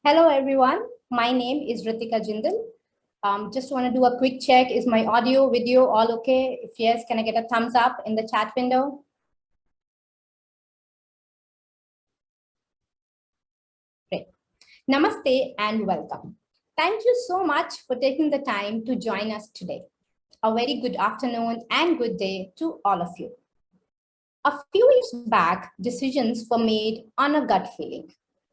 Hello, everyone. My name is Ritika Jindal. Just want to do a quick check. Is my audio, video all okay? If yes, can I get a thumbs up in the chat window? Great. Namaste and welcome. Thank you so much for taking the time to join us today. A very good afternoon and good day to all of you. A few years back, decisions were made on a gut feeling.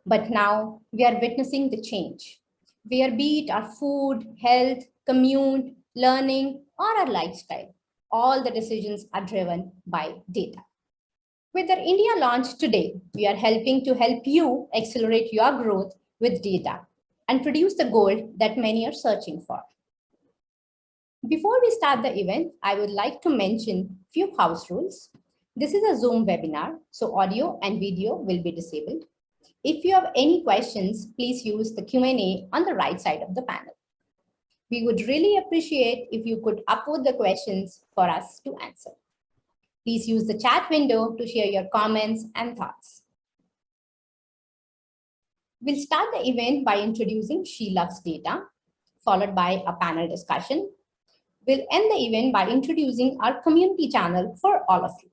But now we are witnessing the change, where be it our food, health, commute, learning, or our lifestyle, all the decisions are driven by data. With our India launch today, we are helping to help you accelerate your growth with data and produce the gold that many are searching for. Before we start the event, I would like to mention a few house rules. This is a Zoom webinar, so audio and video will be disabled. If you have any questions, please use the Q&A on the right side of the panel. We would really appreciate if you could upload the questions for us to answer. Please use the chat window to share your comments and thoughts. We'll start the event by introducing She Loves Data, followed by a panel discussion. We'll end the event by introducing our community channel for all of you.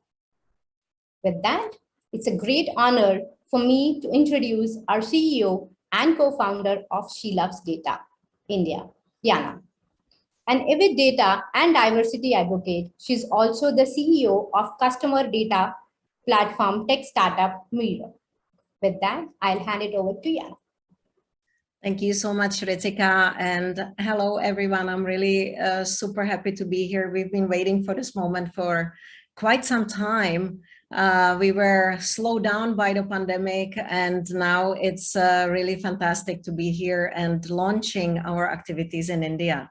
With that, it's a great honor for me to introduce our CEO and co-founder of She Loves Data, India, Yana. An avid data and diversity advocate, she's also the CEO of customer data platform tech startup Miro. With that, I'll hand it over to Yana. Thank you so much, Ritika, and hello, everyone. I'm really super happy to be here. We've been waiting for this moment for quite some time. We were slowed down by the pandemic, and now it's really fantastic to be here and launching our activities in India.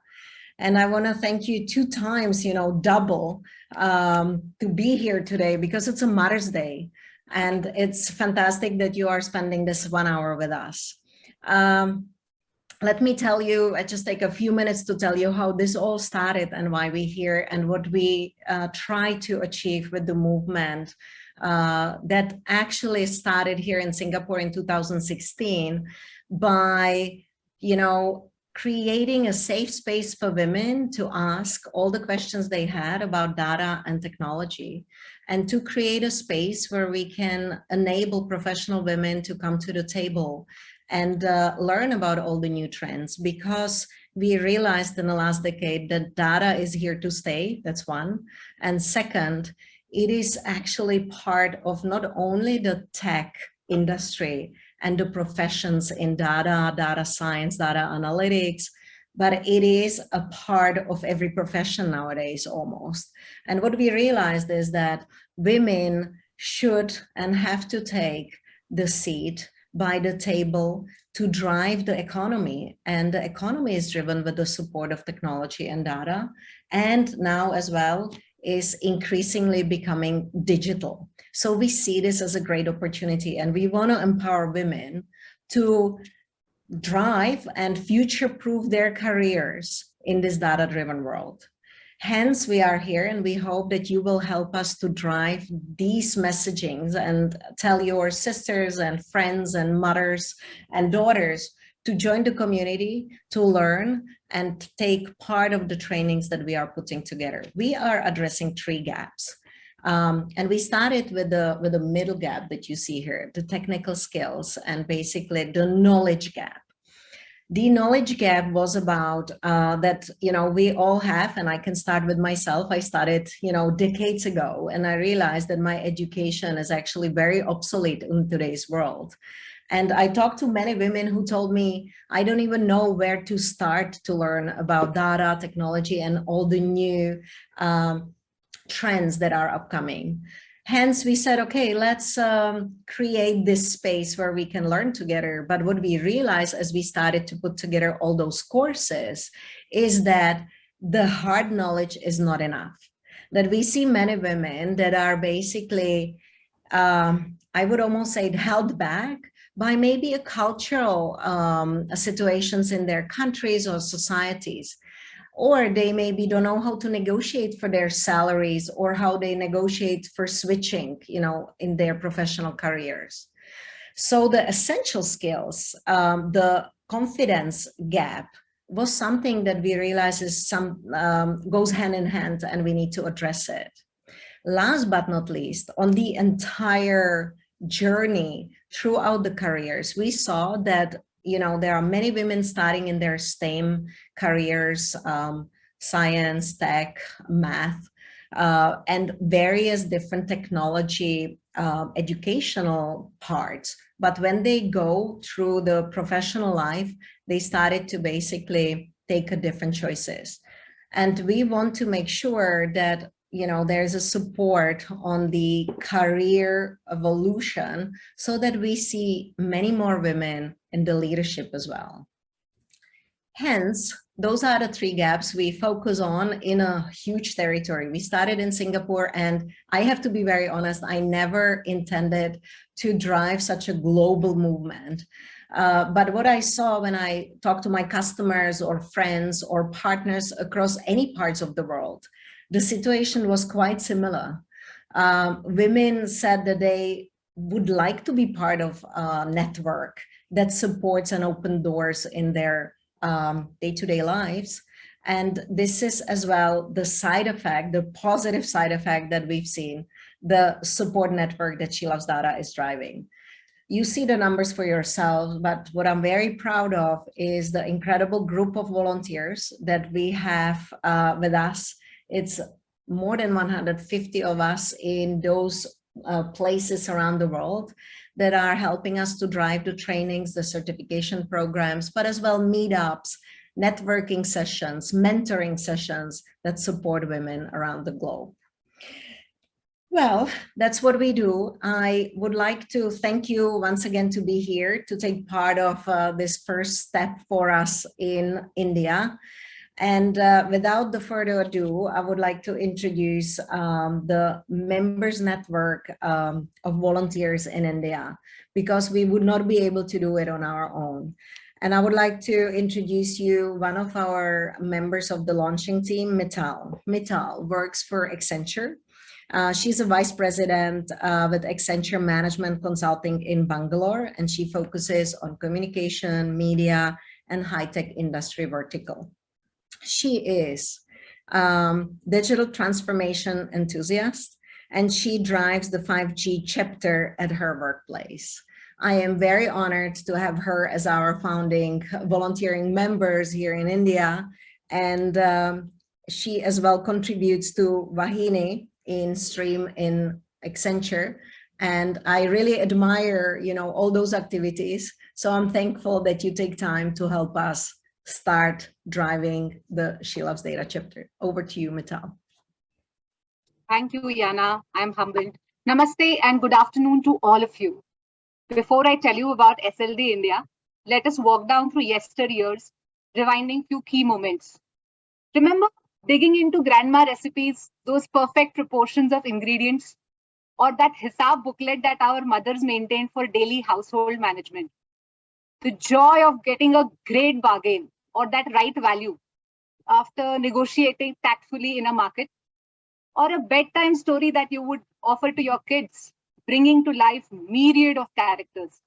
And I want to thank you 2 times, double to be here today, because it's a Mother's Day, and it's fantastic that you are spending this 1 hour with us. Let me tell you, I just take a few minutes to tell you how this all started and why we're here and what we try to achieve with the movement that actually started here in Singapore in 2016 by, creating a safe space for women to ask all the questions they had about data and technology, and to create a space where we can enable professional women to come to the table and learn about all the new trends, because we realized in the last decade that data is here to stay. That's one. And second, it is actually part of not only the tech industry and the professions in data science, data analytics, but it is a part of every profession nowadays almost. And what we realized is that women should and have to take the seat by the table to drive the economy. And the economy is driven with the support of technology and data. And now as well is increasingly becoming digital. So we see this as a great opportunity, and we want to empower women to drive and future-proof their careers in this data-driven world. Hence, we are here, and we hope that you will help us to drive these messagings and tell your sisters and friends and mothers and daughters to join the community, to learn and take part of the trainings that we are putting together. We are addressing 3 gaps. And we started with the middle gap that you see here, the technical skills and basically the knowledge gap. The knowledge gap was about that, we all have, and I can start with myself. I started, decades ago, and I realized that my education is actually very obsolete in today's world. And I talked to many women who told me, I don't even know where to start to learn about data, technology, and all the new trends that are upcoming. Hence, we said, okay, let's create this space where we can learn together. But what we realized as we started to put together all those courses is that the hard knowledge is not enough. That we see many women that are basically, I would almost say, held back by maybe a cultural situations in their countries or societies. Or they maybe don't know how to negotiate for their salaries or how they negotiate for switching, in their professional careers. So the essential skills, the confidence gap was something that we realized is goes hand in hand, and we need to address it. Last but not least, on the entire journey throughout the careers, we saw that there are many women starting in their STEM careers, science, tech, math, and various different technology educational parts. But when they go through the professional life, they started to basically take a different choices. And we want to make sure that there's a support on the career evolution so that we see many more women in the leadership as well. Hence, those are the 3 gaps we focus on in a huge territory. We started in Singapore, and I have to be very honest, I never intended to drive such a global movement. But what I saw when I talked to my customers or friends or partners across any parts of the world, the situation was quite similar. Women said that they would like to be part of a network that supports and opens doors in their day-to-day lives. And this is as well the side effect, the positive side effect that we've seen, the support network that She Loves Data is driving. You see the numbers for yourselves, but what I'm very proud of is the incredible group of volunteers that we have with us. It's more than 150 of us in those places around the world that are helping us to drive the trainings, the certification programs, but as well meetups, networking sessions, mentoring sessions that support women around the globe. Well, that's what we do. I would like to thank you once again to be here to take part of this first step for us in India. And without the further ado, I would like to introduce the members network of volunteers in India, because we would not be able to do it on our own. And I would like to introduce you one of our members of the launching team, Mittal. Mittal works for Accenture. She's a vice president with Accenture Management Consulting in Bangalore, and she focuses on communication, media, and high-tech industry vertical. She is digital transformation enthusiast, and she drives the 5G chapter at her workplace. I am very honored to have her as our founding volunteering members here in India, and she as well contributes to Vahini in Stream in Accenture, and I really admire, all those activities. So I'm thankful that you take time to help us start driving the She Loves Data chapter. Over to you, Mittal. Thank you, Yana. I'm humbled. Namaste and good afternoon to all of you. Before I tell you about SLD India, let us walk down through yesteryears, rewinding few key moments. Remember digging into grandma recipes, those perfect proportions of ingredients? or that hisab booklet that our mothers maintained for daily household management. The joy of getting a great bargain or that right value after negotiating tactfully in a market, or a bedtime story that you would offer to your kids, bringing to life myriad of characters.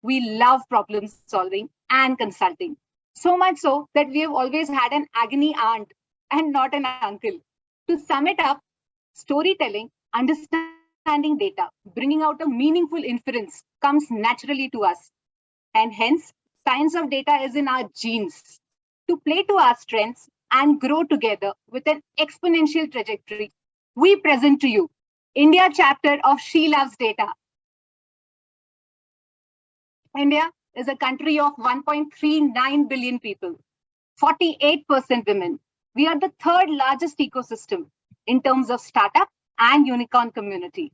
We love problem solving and consulting. So much so that we have always had an agony aunt and not an uncle. To sum it up, storytelling, understanding data, bringing out a meaningful inference comes naturally to us. And hence, science of data is in our genes. To play to our strengths and grow together with an exponential trajectory, we present to you India chapter of She Loves Data. India is a country of 1.39 billion people, 48% women. We are the third largest ecosystem in terms of startup and unicorn community.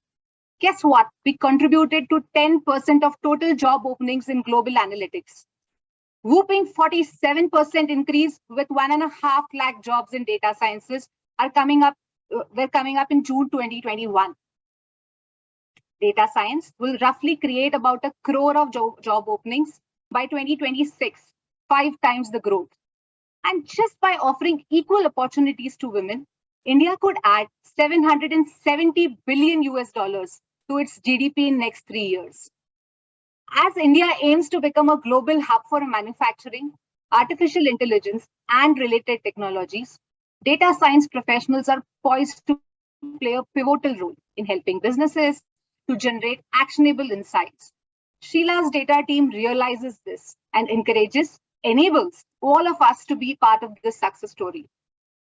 Guess what? We contributed to 10% of total job openings in global analytics. Whooping 47% increase with 1.5 lakh jobs in data sciences are coming up. Were coming up in June 2021. Data science will roughly create about 1 crore of job openings by 2026, 5 times the growth. And just by offering equal opportunities to women, India could add 770 billion US dollars to its GDP in next 3 years. As India aims to become a global hub for manufacturing, artificial intelligence, and related technologies, data science professionals are poised to play a pivotal role in helping businesses to generate actionable insights. Sheila's data team realizes this and enables all of us to be part of this success story.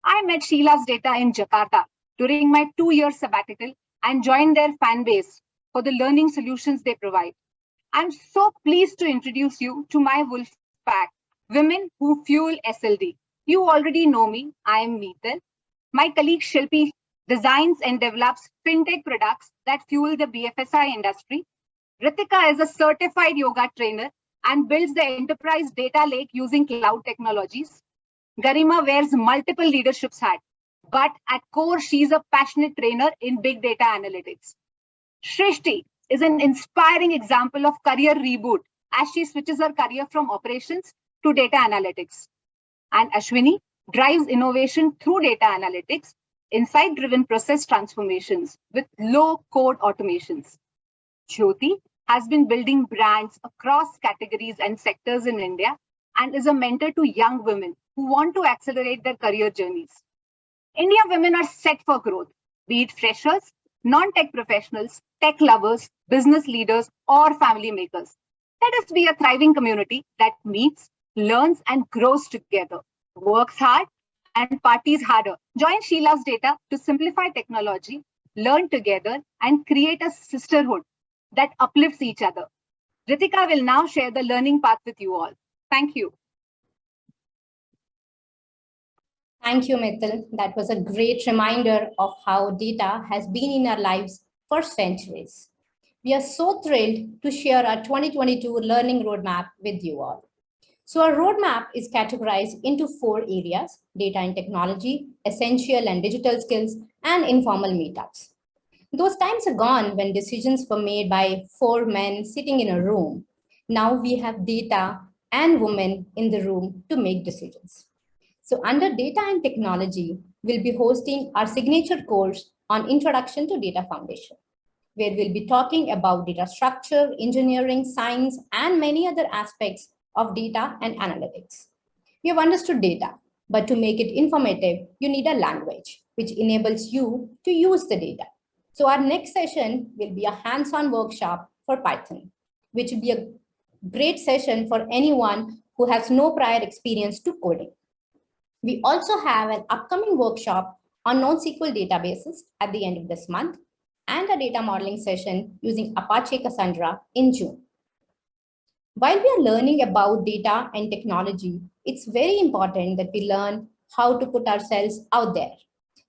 I met Sheila's data in Jakarta during my 2-year sabbatical and joined their fan base for the learning solutions they provide. I'm so pleased to introduce you to my wolf pack, women who fuel SLD. You already know me. I am Meetal. My colleague Shilpi designs and develops fintech products that fuel the BFSI industry. Ritika is a certified yoga trainer and builds the enterprise data lake using cloud technologies. Garima wears multiple leadership hats, but at core, she's a passionate trainer in big data analytics. Shrishti is an inspiring example of career reboot as she switches her career from operations to data analytics. And Ashwini drives innovation through data analytics, insight-driven process transformations with low-code automations. Jyoti has been building brands across categories and sectors in India and is a mentor to young women who want to accelerate their career journeys. India women are set for growth, be it freshers, non-tech professionals, tech lovers, business leaders, or family makers. Let us be a thriving community that meets, learns, and grows together, works hard, and parties harder. Join Sheila's data to simplify technology, learn together, and create a sisterhood that uplifts each other. Ritika will now share the learning path with you all. Thank you. Thank you, Mithil. That was a great reminder of how data has been in our lives for centuries. We are so thrilled to share our 2022 learning roadmap with you all. So our roadmap is categorized into 4 areas: data and technology, essential and digital skills, and informal meetups. Those times are gone when decisions were made by 4 men sitting in a room. Now we have data and women in the room to make decisions. So under data and technology, we'll be hosting our signature course on Introduction to Data Foundation, where we'll be talking about data structure, engineering, science, and many other aspects of data and analytics. We have understood data, but to make it informative, you need a language which enables you to use the data. So our next session will be a hands-on workshop for Python, which will be a great session for anyone who has no prior experience to coding. We also have an upcoming workshop on NoSQL databases at the end of this month and a data modeling session using Apache Cassandra in June. While we are learning about data and technology, it's very important that we learn how to put ourselves out there.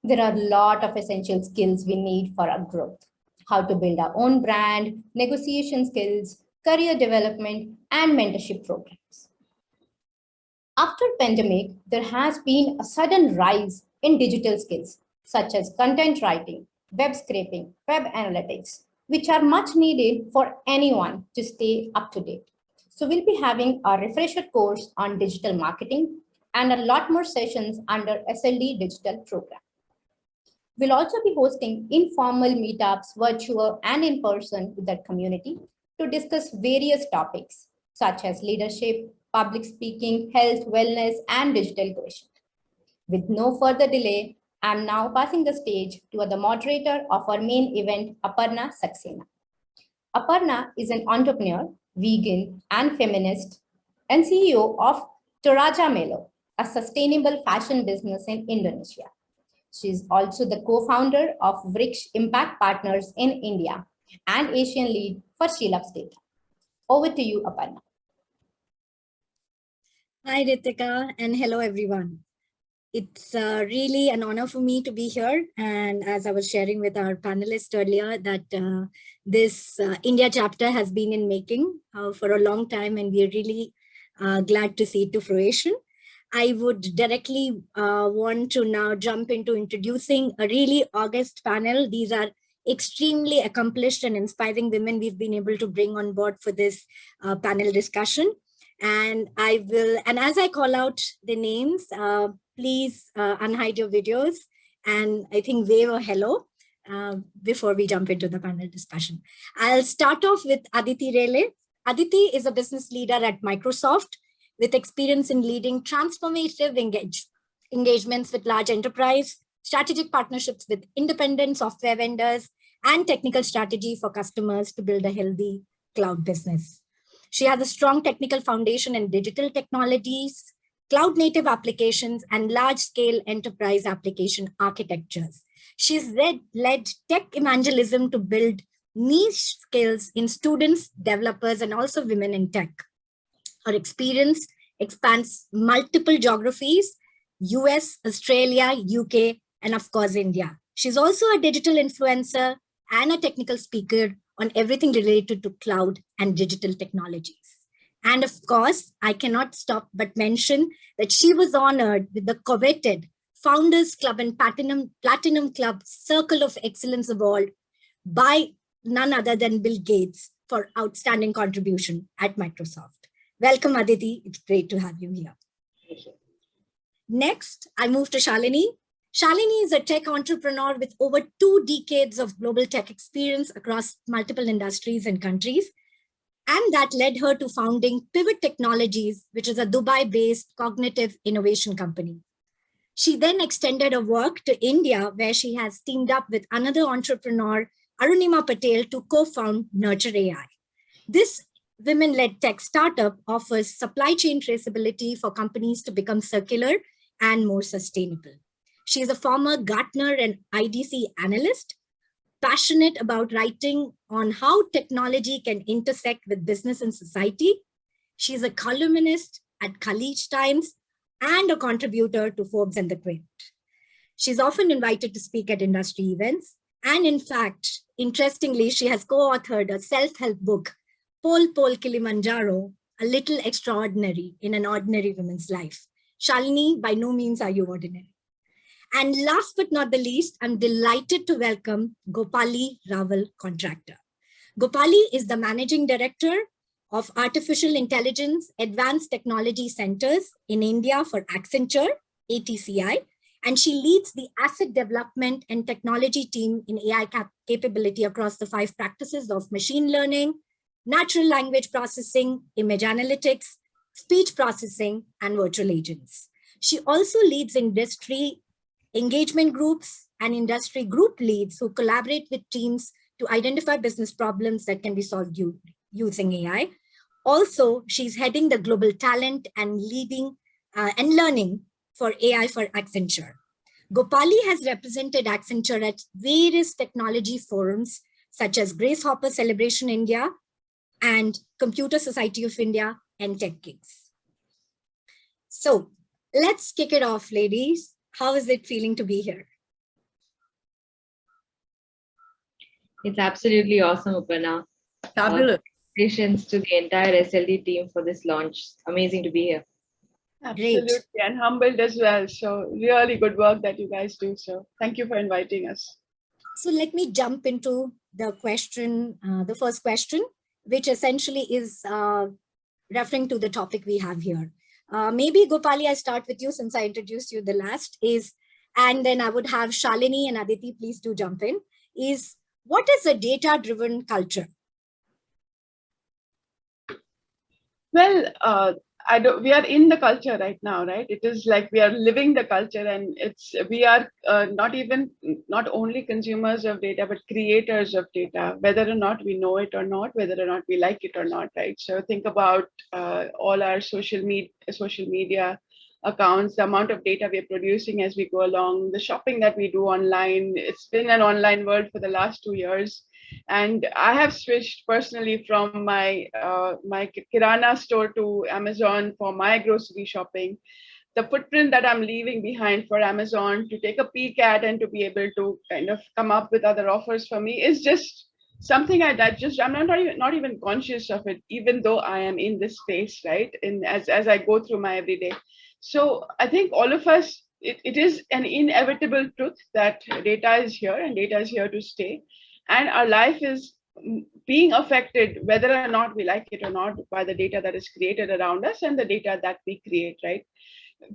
There are a lot of essential skills we need for our growth: how to build our own brand, negotiation skills, career development, and mentorship programs. After pandemic, there has been a sudden rise in digital skills, such as content writing, web scraping, web analytics, which are much needed for anyone to stay up to date. So we'll be having a refresher course on digital marketing and a lot more sessions under SLD digital program. We'll also be hosting informal meetups, virtual and in person with the community to discuss various topics such as leadership, public speaking, health, wellness, and digital quotient. With no further delay, I'm now passing the stage to the moderator of our main event, Aparna Saxena. Aparna is an entrepreneur, vegan, and feminist, and CEO of Toraja Melo, a sustainable fashion business in Indonesia. She is also the co-founder of Vriksh Impact Partners in India and Asian lead for Sheelab's Data. Over to you, Aparna. Hi, Ritika, and hello, everyone. It's really an honor for me to be here. And as I was sharing with our panelists earlier, that this India chapter has been in making for a long time, and we're really glad to see it to fruition. I would directly want to now jump into introducing a really august panel. These are extremely accomplished and inspiring women we've been able to bring on board for this panel discussion. And as I call out the names, please unhide your videos and I think wave a hello before we jump into the panel discussion. I'll start off with Aditee Rele. Aditee is a business leader at Microsoft with experience in leading transformative engagements with large enterprise, strategic partnerships with independent software vendors, and technical strategy for customers to build a healthy cloud business. She has a strong technical foundation in digital technologies, cloud-native applications, and large-scale enterprise application architectures. She's led tech evangelism to build niche skills in students, developers, and also women in tech. Her experience expands multiple geographies, US, Australia, UK, and of course, India. She's also a digital influencer and a technical speaker on everything related to cloud and digital technologies. And of course, I cannot stop but mention that she was honored with the coveted Founders Club and Platinum Club Circle of Excellence Award by none other than Bill Gates for outstanding contribution at Microsoft. Welcome, Aditee. It's great to have you here. Thank you. Next, I move to Shalini. Shalini is a tech entrepreneur with over 2 decades of global tech experience across multiple industries and countries. And that led her to founding Pivot Technologies, which is a Dubai-based cognitive innovation company. She then extended her work to India, where she has teamed up with another entrepreneur, Arunima Patel, to co-found NurtureAI. This women-led tech startup offers supply chain traceability for companies to become circular and more sustainable. She is a former Gartner and IDC analyst, passionate about writing on how technology can intersect with business and society. She is a columnist at College Times and a contributor to Forbes and The Quint. She's often invited to speak at industry events. And in fact, interestingly, she has co-authored a self-help book, Pole Kilimanjaro, A Little Extraordinary in an Ordinary Woman's Life. Shalini, by no means are you ordinary. And last but not the least, I'm delighted to welcome Gopali Raval Contractor. Gopali is the Managing Director of Artificial Intelligence Advanced Technology Centers in India for Accenture, ATCI, and she leads the asset development and technology team in AI capability across the 5 practices of machine learning, natural language processing, image analytics, speech processing, and virtual agents. She also leads industry engagement groups and industry group leads who collaborate with teams to identify business problems that can be solved using AI. Also, she's heading the global talent and leading and learning for AI for Accenture. Gopali has represented Accenture at various technology forums such as Grace Hopper Celebration India and Computer Society of India and Tech Gigs. So let's kick it off, ladies. How is it feeling to be here? It's absolutely awesome, Aparna. Fabulous. Congratulations to the entire SLD team for this launch. Amazing to be here. Absolutely, Great. and humbled as well. So really good work that you guys do. So thank you for inviting us. So let me jump into the question, the first question, which essentially is referring to the topic we have here. Maybe Gopali, I start with you since I introduced you the last and then I would have Shalini and Aditee, please do jump in, is what is a data-driven culture? Well, we are in the culture right now, right? It is like we are living the culture, and we are not only consumers of data, but creators of data, whether or not we know it or not, whether or not we like it or not, right? So think about all our social media accounts, the amount of data we're producing as we go along, the shopping that we do online. It's been an online world for the last 2 years. And I have switched personally from my Kirana store to Amazon for my grocery shopping. The footprint that I'm leaving behind for Amazon to take a peek at and to be able to kind of come up with other offers for me is just something I'm not even conscious of it, even though I am in this space, right? As I go through my everyday. So I think all of us, it is an inevitable truth that data is here and data is here to stay. And our life is being affected, whether or not we like it or not, by the data that is created around us and the data that we create, right?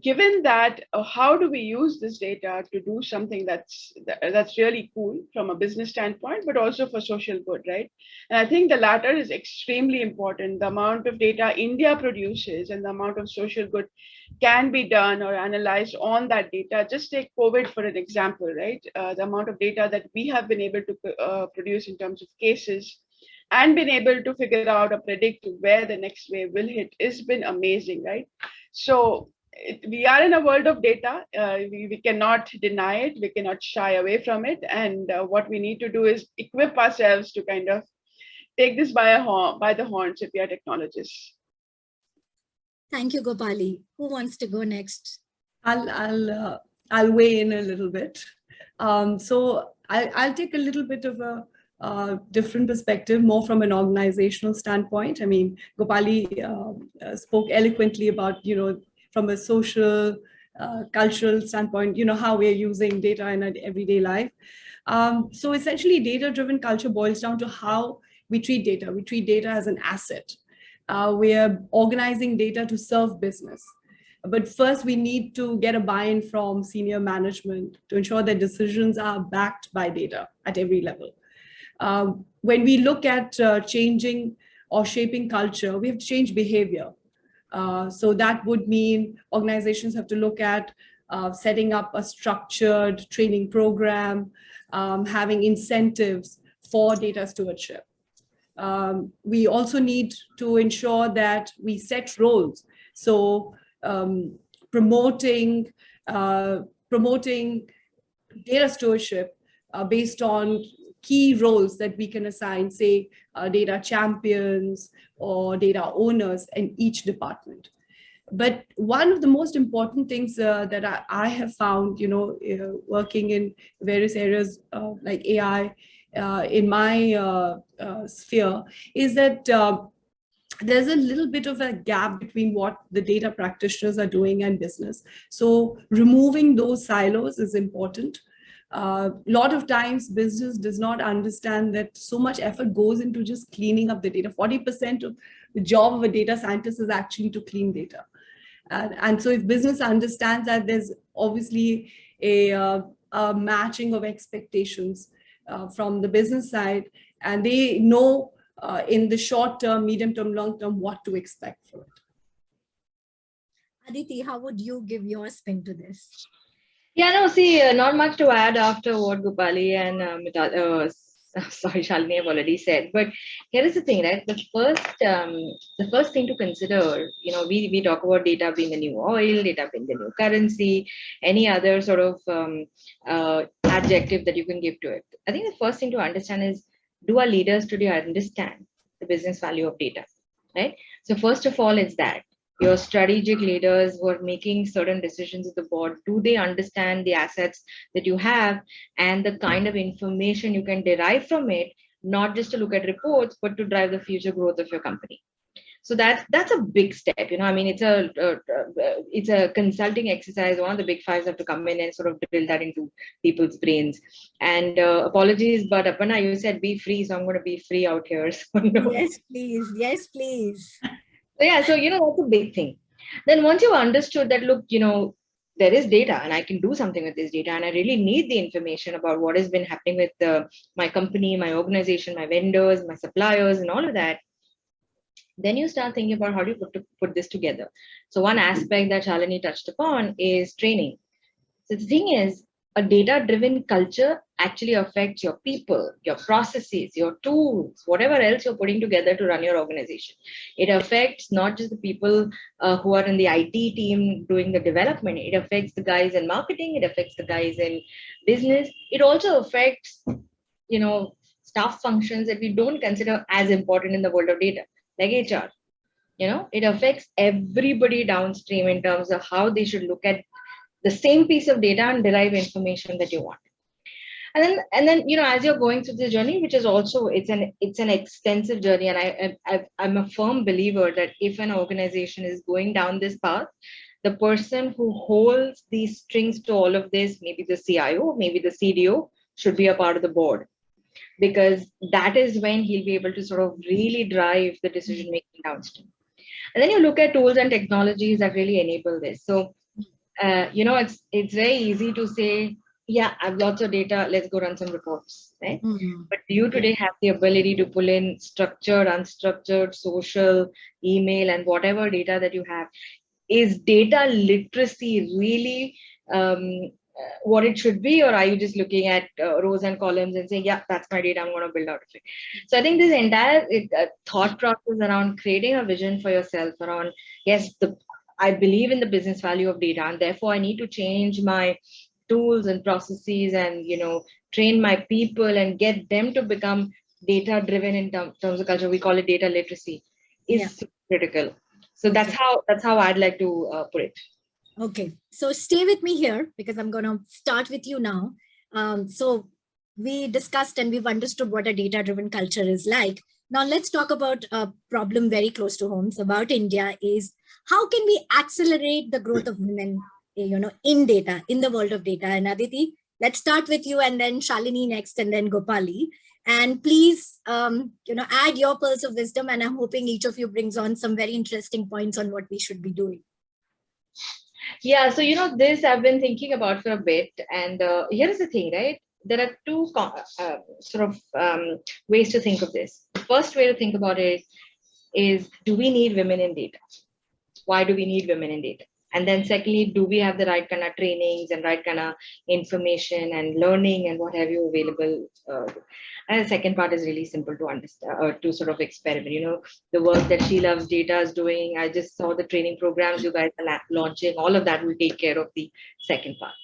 Given that, how do we use this data to do something that's really cool from a business standpoint, but also for social good, right? And I think the latter is extremely important. The amount of data India produces and the amount of social good can be done or analyzed on that data. Just take COVID for an example, right? The amount of data that we have been able to produce in terms of cases and been able to figure out or predict where the next wave will hit has been amazing, right? So we are in a world of data. We cannot deny it. We cannot shy away from it. And what we need to do is equip ourselves to kind of take this by the horns if we are technologists. Thank you, Gopali. Who wants to go next? I'll weigh in a little bit. So I'll take a little bit of a different perspective, more from an organizational standpoint. I mean, Gopali spoke eloquently about, from a social, cultural standpoint, how we're using data in our everyday life. So essentially, data-driven culture boils down to how we treat data. We treat data as an asset. We are organizing data to serve business. But first, we need to get a buy-in from senior management to ensure that decisions are backed by data at every level. When we look at changing or shaping culture, we have to change behavior. So that would mean organizations have to look at setting up a structured training program, having incentives for data stewardship. We also need to ensure that we set roles. So promoting data stewardship based on key roles that we can assign, say, data champions or data owners in each department. But one of the most important things that I have found, working in various areas like AI in my sphere, is that there's a little bit of a gap between what the data practitioners are doing and business. So removing those silos is important. A lot of times business does not understand that so much effort goes into just cleaning up the data. 40% of the job of a data scientist is actually to clean data. And so if business understands that, there's obviously a matching of expectations from the business side, and they know in the short term, medium term, long term, what to expect from it. Aditee, how would you give your spin to this? Yeah, no, see, not much to add after what Gopali and Shalini have already said. But here is the thing, right? The first thing to consider, we talk about data being the new oil, data being the new currency, any other sort of adjective that you can give to it. I think the first thing to understand is, do our leaders today understand the business value of data, right? So first of all, it's that. Your strategic leaders who are making certain decisions at the board, do they understand the assets that you have and the kind of information you can derive from it, not just to look at reports, but to drive the future growth of your company? So that's a big step. I mean, it's a consulting exercise. One of the big fives have to come in and sort of drill that into people's brains. And apologies, but Aparna, you said be free, so I'm going to be free out here. So, Yes, please. Yes, please. So yeah, so that's a big thing. Then once you've understood that, look, there is data and I can do something with this data, and I really need the information about what has been happening with my company, my organization, my vendors, my suppliers, and all of that. Then you start thinking about how do you put this together. So one aspect that Shalini touched upon is training. So the thing is, a data-driven culture actually affects your people, your processes, your tools, whatever else you're putting together to run your organization. It affects not just the people who are in the IT team doing the development. It affects the guys in marketing. It affects the guys in business. It also affects, staff functions that we don't consider as important in the world of data, like HR. It affects everybody downstream in terms of how they should look at the same piece of data and derive information that you want. And then as you're going through the journey, which is also it's an extensive journey, and I'm a firm believer that if an organization is going down this path, the person who holds these strings to all of this, maybe the CIO, maybe the CDO, should be a part of the board, because that is when he'll be able to sort of really drive the decision making downstream. And then you look at tools and technologies that really enable this. So it's very easy to say, yeah, I've lots of data, let's go run some reports, right? But you today have the ability to pull in structured, unstructured, social, email, and whatever data that you have. Is data literacy really what it should be, or are you just looking at rows and columns and saying, yeah, that's my data, I'm going to build out of it? So I think this entire thought process around creating a vision for yourself around, yes, I believe in the business value of data, and therefore I need to change my tools and processes and, train my people and get them to become data driven in terms of culture. We call it data literacy, is critical. So that's how I'd like to put it. Okay, so stay with me here because I'm going to start with you now. So we discussed and we've understood what a data-driven culture is like. Now let's talk about a problem very close to home. So about India is how can we accelerate the growth of women, in data, in the world of data? And Aditee, let's start with you, and then Shalini next, and then Gopali. And please, add your pearls of wisdom. And I'm hoping each of you brings on some very interesting points on what we should be doing. Yeah, so this I've been thinking about for a bit, and here's the thing, right? There are two ways to think of this. The first way to think about it is, do we need women in data? Why do we need women in data? And then secondly, do we have the right kind of trainings and right kind of information and learning and what have you available? And the second part is really simple to understand or to sort of experiment. The work that She Loves Data is doing. I just saw the training programs you guys are launching. All of that will take care of the second part.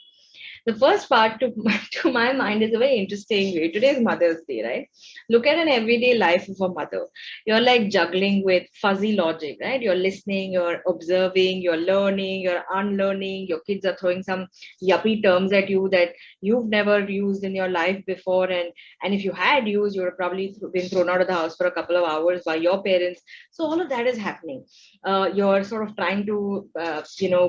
The first part to my mind is a very interesting way. Today is Mother's Day, right? Look at an everyday life of a mother. You're like juggling with fuzzy logic, right? You're listening, you're observing, you're learning, you're unlearning. Your kids are throwing some yuppie terms at you that you've never used in your life before. And if you had used, you would have probably been thrown out of the house for a couple of hours by your parents. So all of that is happening. You're sort of trying to,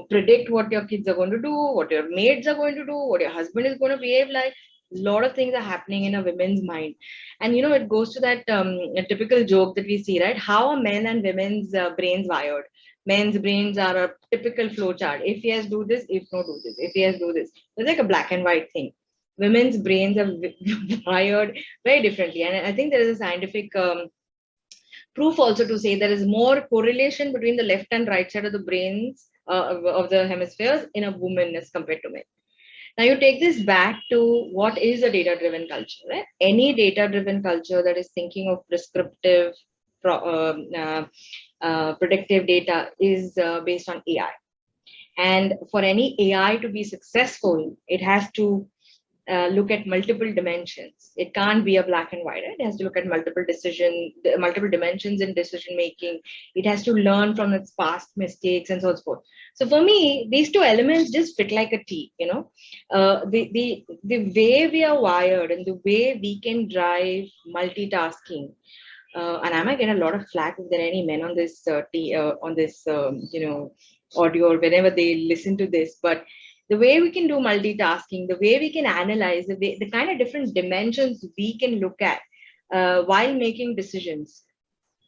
predict what your kids are going to do, what your maids are going to do, what your husband is going to behave like. A lot of things are happening in a women's mind. And, it goes to that a typical joke that we see, right? How are men and women's brains wired? Men's brains are a typical flow chart. If yes, do this. If no, do this. If yes, do this. It's like a black and white thing. Women's brains are wired very differently. And I think there is a scientific proof also to say there is more correlation between the left and right side of the brains of the hemispheres in a woman as compared to men. Now you take this back to what is a data-driven culture, right? Any data-driven culture that is thinking of prescriptive, predictive data is based on AI. And for any AI to be successful, it has to look at multiple dimensions. It can't be a black and white. Right? It has to look at multiple dimensions in decision making. It has to learn from its past mistakes and so forth. So for me, these two elements just fit like a T. The way we are wired and the way we can drive multitasking and I might get a lot of flack if there are any men on this audio or whenever they listen to this, but the way we can do multitasking, the way we can analyze, the kind of different dimensions we can look at while making decisions,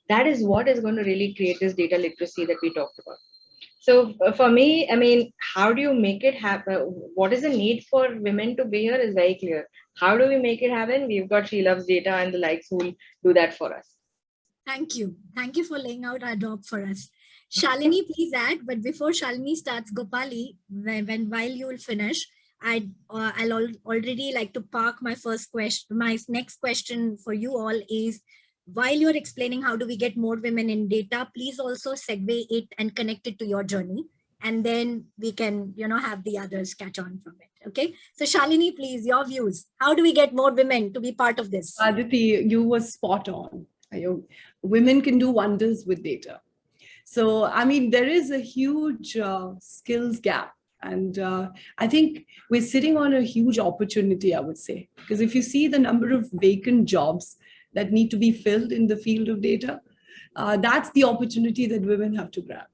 that is what is going to really create this data literacy that we talked about. So for me, I mean, how do you make it happen? What is the need for women to be here is very clear. How do we make it happen? We've got She Loves Data and the likes who will do that for us. Thank you. Thank you for laying out our job for us. Shalini, please add. But before Shalini starts, Gopali, while you will finish, I'll already like to park my first question. My next question for you all is, while you're explaining how do we get more women in data, please also segue it and connect it to your journey. And then we can, have the others catch on from it. Okay. So Shalini, please, your views. How do we get more women to be part of this? Aditee, you were spot on. Women can do wonders with data. So, I mean, there is a huge skills gap. And I think we're sitting on a huge opportunity, I would say, because if you see the number of vacant jobs that need to be filled in the field of data, that's the opportunity that women have to grab.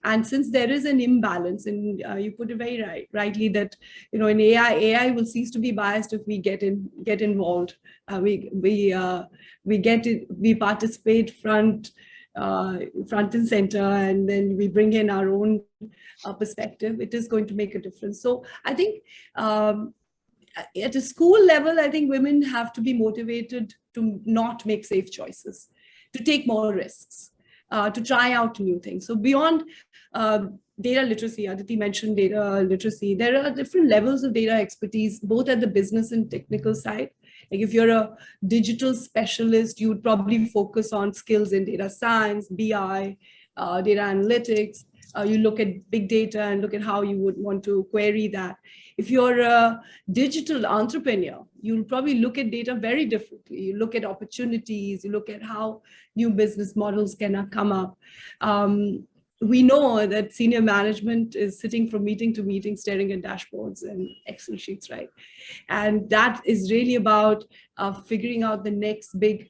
And since there is an imbalance, and you put it very rightly that in AI will cease to be biased if we get involved. We participate front and center, and then we bring in our own perspective. It is going to make a difference. So I think at a school level, I think women have to be motivated to not make safe choices, to take more risks, to try out new things. So beyond data literacy, Aditee mentioned data literacy, there are different levels of data expertise, both at the business and technical side. Like if you're a digital specialist, you would probably focus on skills in data science, BI, data analytics. You look at big data and look at how you would want to query that. If you're a digital entrepreneur, you'll probably look at data very differently. You look at opportunities, you look at how new business models can come up. We know that senior management is sitting from meeting to meeting, staring at dashboards and Excel sheets, right? And that is really about figuring out the next big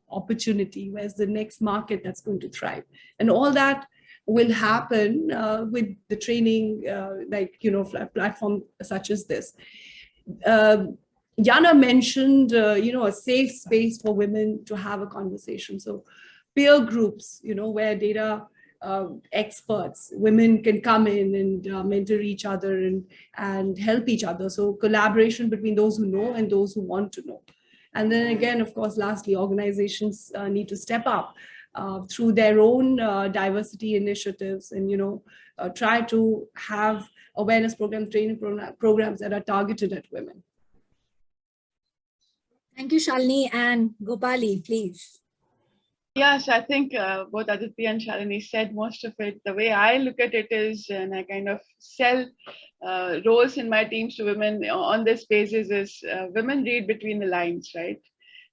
opportunity. Where's the next market that's going to thrive? And all that will happen with the training, platform such as this. Jana mentioned, a safe space for women to have a conversation. So peer groups, where data experts, women can come in and mentor each other and help each other. So collaboration between those who know and those who want to know. And then again, of course, lastly, organizations need to step up through their own diversity initiatives and, try to have awareness programs, training programs that are targeted at women. Thank you, Shalini, and Gopali, please. Yes, I think both Aditee and Shalini said most of it. The way I look at it is, and I kind of sell roles in my teams to women on this basis is women read between the lines, right?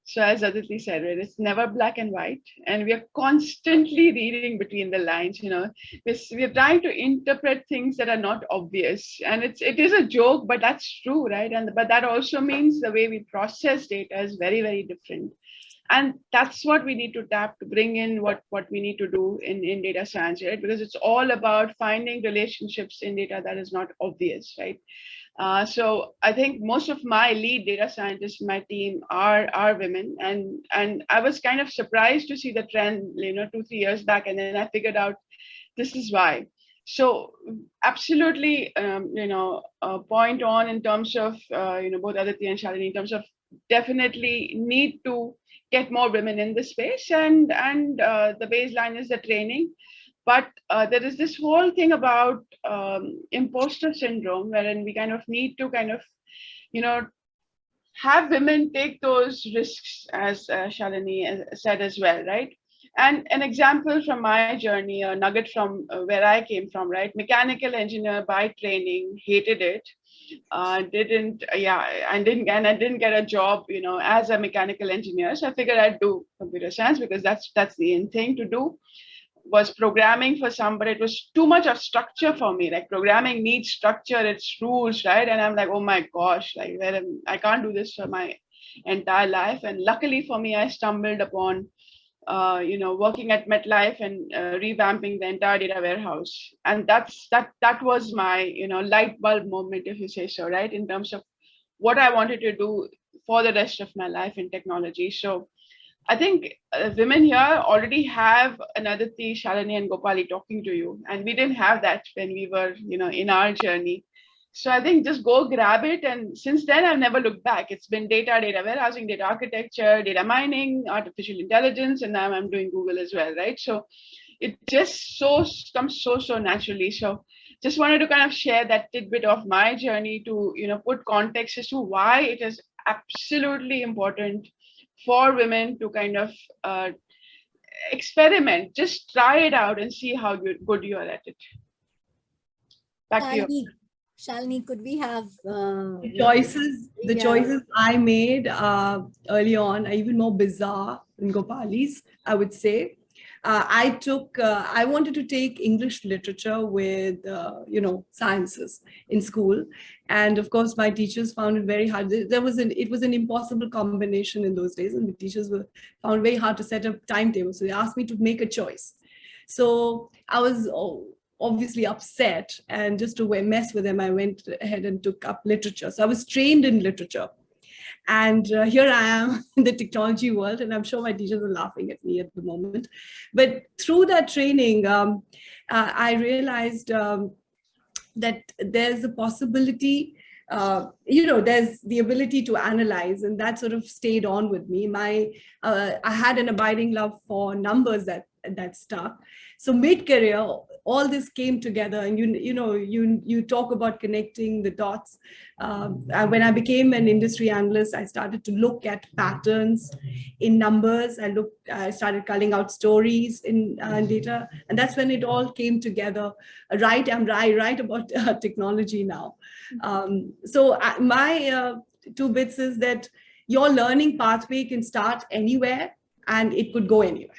So as Aditee said, right, it's never black and white, and we are constantly reading between the lines. We're trying to interpret things that are not obvious, and it is a joke, but that's true, right? But that also means the way we process data is very, very different. And that's what we need to tap to bring in what we need to do in data science, right? Because it's all about finding relationships in data that is not obvious, right? So I think most of my lead data scientists in my team are women, and I was kind of surprised to see the trend, 2-3 years back, and then I figured out this is why. So absolutely, point on in terms of both Aditee and Shalini, in terms of definitely need to get more women in this space, and the baseline is the training. But there is this whole thing about imposter syndrome, wherein we kind of need to have women take those risks, as Shalini said as well, right? And an example from my journey, a nugget from where I came from, right? Mechanical engineer by training, hated it. I didn't get a job, as a mechanical engineer. So I figured I'd do computer science because that's the in thing to do. Was programming for some, but it was too much of structure for me. Like programming needs structure, it's rules, right? And I'm like, oh my gosh, like I can't do this for my entire life. And luckily for me, I stumbled upon working at MetLife and revamping the entire data warehouse. And that was my, light bulb moment, if you say so, right? In terms of what I wanted to do for the rest of my life in technology. So I think women here already have another Aditee, Shalini, and Gopali talking to you. And we didn't have that when we were, in our journey. So I think just go grab it. And since then, I've never looked back. It's been data warehousing, data architecture, data mining, artificial intelligence, and now I'm doing Google as well, right? So it just comes so naturally. So just wanted to kind of share that tidbit of my journey to, put context as to why it is absolutely important for women to kind of experiment, just try it out and see how good you are at it. Back to you. Shalini, could we have the choices I made early on are even more bizarre than Gopali's, I would say. I wanted to take English literature with, sciences in school. And of course, my teachers found it very hard. It was an impossible combination in those days. And the teachers found it very hard to set up timetables. So they asked me to make a choice. So I was obviously upset. And just to mess with them, I went ahead and took up literature. So I was trained in literature. And here I am in the technology world, and I'm sure my teachers are laughing at me at the moment. But through that training, I realized that there's a possibility, there's the ability to analyze, and that sort of stayed on with me. I had an abiding love for numbers that stuck. So mid-career, all this came together, and you talk about connecting the dots. When I became an industry analyst, I started to look at patterns in numbers. I started culling out stories in data, and that's when it all came together. I write about technology now. So my two bits is that your learning pathway can start anywhere, and it could go anywhere.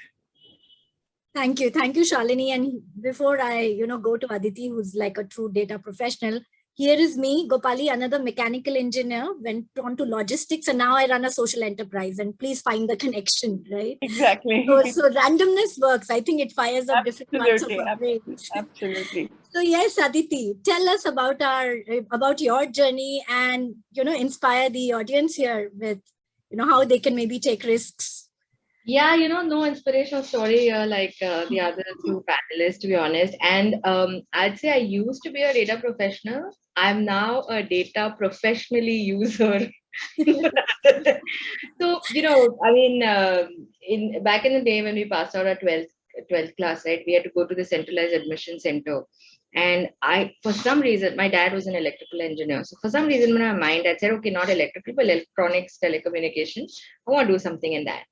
Thank you, Shalini. And before I, go to Aditee, who's like a true data professional, here is me, Gopali, another mechanical engineer, went on to logistics, and now I run a social enterprise. And please find the connection, right? Exactly. So randomness works. I think it fires up different parts of our brain. Absolutely. So yes, Aditee, tell us about your journey, and inspire the audience here with how they can maybe take risks. Yeah, no inspirational story here like the other two panelists, to be honest. And I'd say I used to be a data professional. I'm now a data professionally user. So, back in the day when we passed out our 12th class, right, we had to go to the centralized admission center. And for some reason, my dad was an electrical engineer. So for some reason in my mind, I said, okay, not electrical, but electronics, telecommunications. I want to do something in that.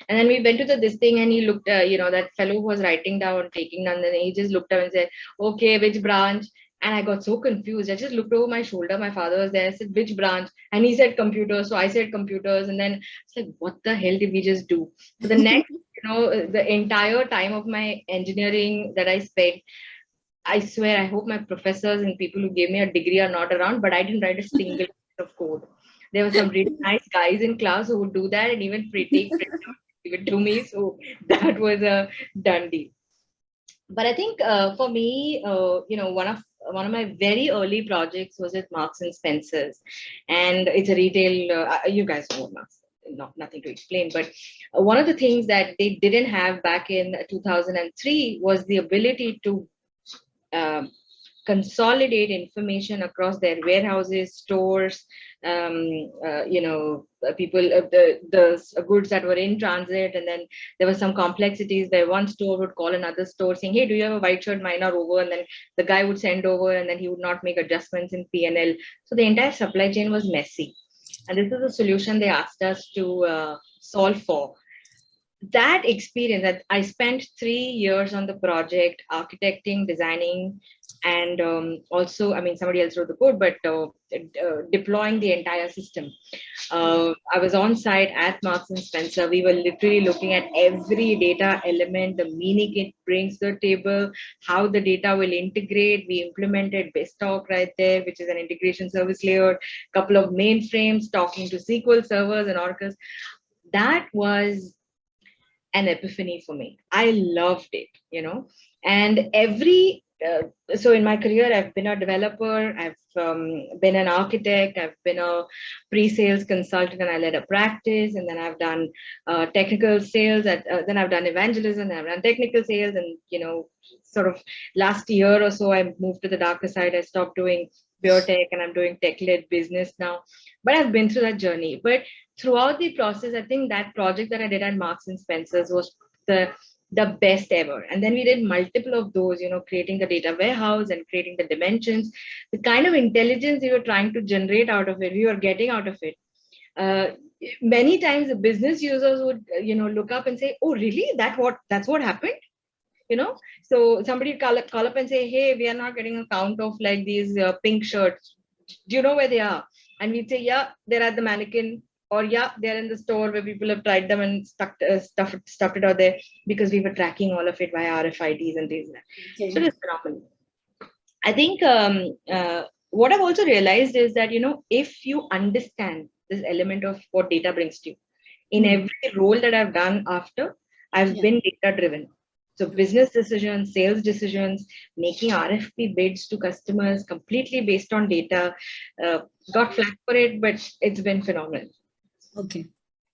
And then we went to this thing, and he looked, that fellow was taking down, and then he just looked up and said, okay, which branch? And I got so confused. I just looked over my shoulder. My father was there. I said, which branch? And he said computers. So I said computers. And then it's like, what the hell did we just do? For the next, the entire time of my engineering that I spent, I swear, I hope my professors and people who gave me a degree are not around, but I didn't write a single piece of code. There were some really nice guys in class who would do that and even take give it to me. So that was a done deal. But I think for me, one of my very early projects was at Marks and Spencer's, and it's a retail. You guys know Marks. Nothing to explain, but one of the things that they didn't have back in 2003 was the ability to consolidate information across their warehouses, stores, people, the goods that were in transit. And then there were some complexities where one store would call another store saying, hey, do you have a white shirt? Mine are over. And then the guy would send over, and then he would not make adjustments in P&L. So the entire supply chain was messy. And this is a solution they asked us to solve for. That experience, that I spent 3 years on the project, architecting, designing, and also, somebody else wrote the code, but deploying the entire system. I was on site at Marks and Spencer. We were literally looking at every data element, the meaning it brings to the table, how the data will integrate. We implemented Bestock right there, which is an integration service layer, a couple of mainframes talking to SQL servers and Oracles. That was an epiphany for me. I loved it, you know, and so in my career, I've been a developer, I've been an architect, I've been a pre-sales consultant, and I led a practice, and then I've done technical sales, then I've done evangelism, and I've done technical sales, and, you know, sort of last year or so, I moved to the darker side. I stopped doing pure tech, and I'm doing tech-led business now. But I've been through that journey. But throughout the process, I think that project that I did at Marks and Spencer's was the best ever. And then we did multiple of those, you know, creating the data warehouse and creating the dimensions, the kind of intelligence you were trying to generate out of it, we were getting out of it. Many times the business users would, you know, look up and say, oh, really? That's what happened? You know, so somebody would call up and say, hey, we are not getting a count of like these pink shirts. Do you know where they are? And we'd say, yeah, they're at the mannequin, or yeah, they're in the store where people have tried them and stuffed it out there, because we were tracking all of it via RFIDs and things like that. Okay. So it's phenomenal. I think what I've also realized is that, you know, if you understand this element of what data brings to you, in every role that I've done after, I've been data driven. So business decisions, sales decisions, making RFP bids to customers completely based on data, got flack for it, but it's been phenomenal. Okay.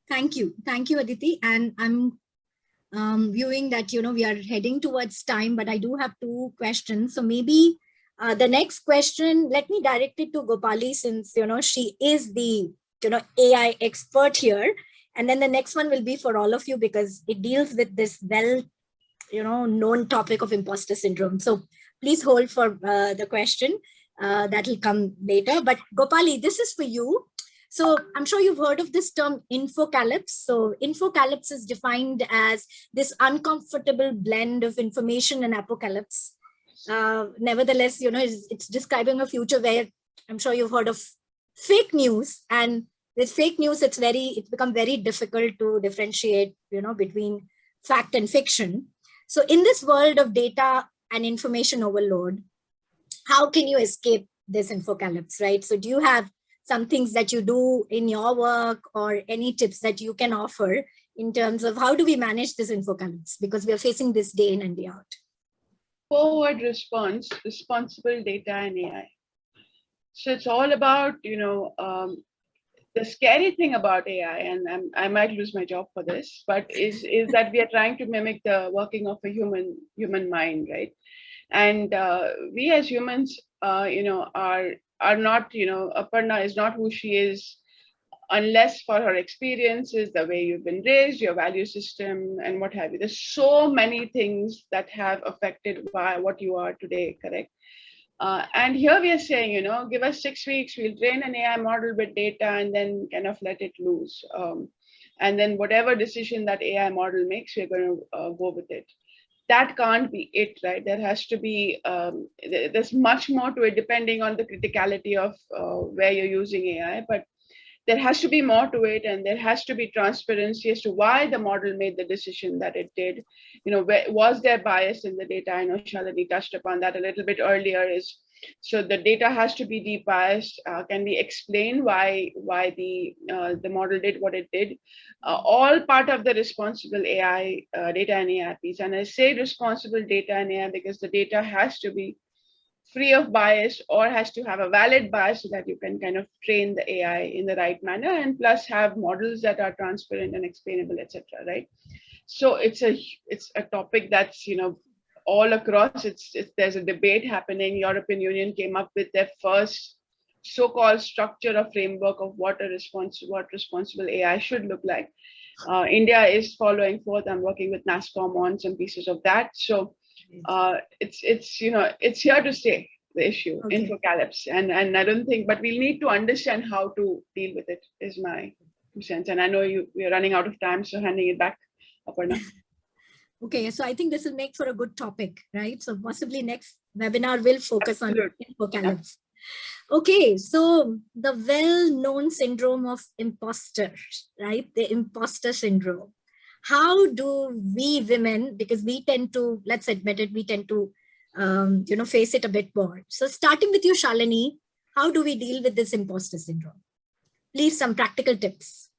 Thank you. Thank you, Aditee. And I'm viewing that, you know, we are heading towards time, but I do have 2 questions. So maybe the next question, let me direct it to Gopali, since, you know, she is the, you know, AI expert here. And then the next one will be for all of you, because it deals with this known topic of imposter syndrome. So please hold for the question that will come later. But Gopali, this is for you. So I'm sure you've heard of this term infocalypse. So infocalypse is defined as this uncomfortable blend of information and apocalypse. Nevertheless, you know, it's describing a future where I'm sure you've heard of fake news, and with fake news, it's become very difficult to differentiate, you know, between fact and fiction. So in this world of data and information overload, how can you escape this infocalypse, right? So do you have some things that you do in your work, or any tips that you can offer in terms of how do we manage this infocalypse? Because we are facing this day in and day out. Forward response, responsible data and AI. So it's all about, you know, the scary thing about AI, and I might lose my job for this, but is that we are trying to mimic the working of a human mind, right? And we as humans, you know, are not, you know, Aparna is not who she is unless for her experiences, the way you've been raised, your value system, and what have you. There's so many things that have affected by what you are today, correct? And here we are saying, you know, give us 6 weeks, we'll train an AI model with data and then kind of let it loose. And then whatever decision that AI model makes, we're going to go with it. That can't be it, right? There has to be, there's much more to it depending on the criticality of where you're using AI, but there has to be more to it, and there has to be transparency as to why the model made the decision that it did. You know, was there bias in the data? I know Shalini touched upon that a little bit earlier. So the data has to be de-biased. Can we explain why the model did what it did? All part of the responsible AI, data and AI piece. And I say responsible data and AI because the data has to be free of bias, or has to have a valid bias, so that you can kind of train the AI in the right manner, and plus have models that are transparent and explainable, etc. Right? So it's a topic that's, you know, all across. There's a debate happening. European Union came up with their first so-called structure or framework of what responsible AI should look like. India is following forth. I'm working with NASCOM on some pieces of that. So it's you know, it's here to stay, the issue, okay. Infocalypse, and I don't think, but we'll need to understand how to deal with it, is my 2 cents. And I know we are running out of time, so handing it back, Aparna. Okay, so I think this will make for a good topic, right? So possibly next webinar will focus on infocalypse. Okay, so the well-known syndrome of imposter, right? The imposter syndrome. How do we women, because we tend to, let's admit it, we tend to, you know, face it a bit more. So starting with you, Shalini, how do we deal with this imposter syndrome? Please, some practical tips.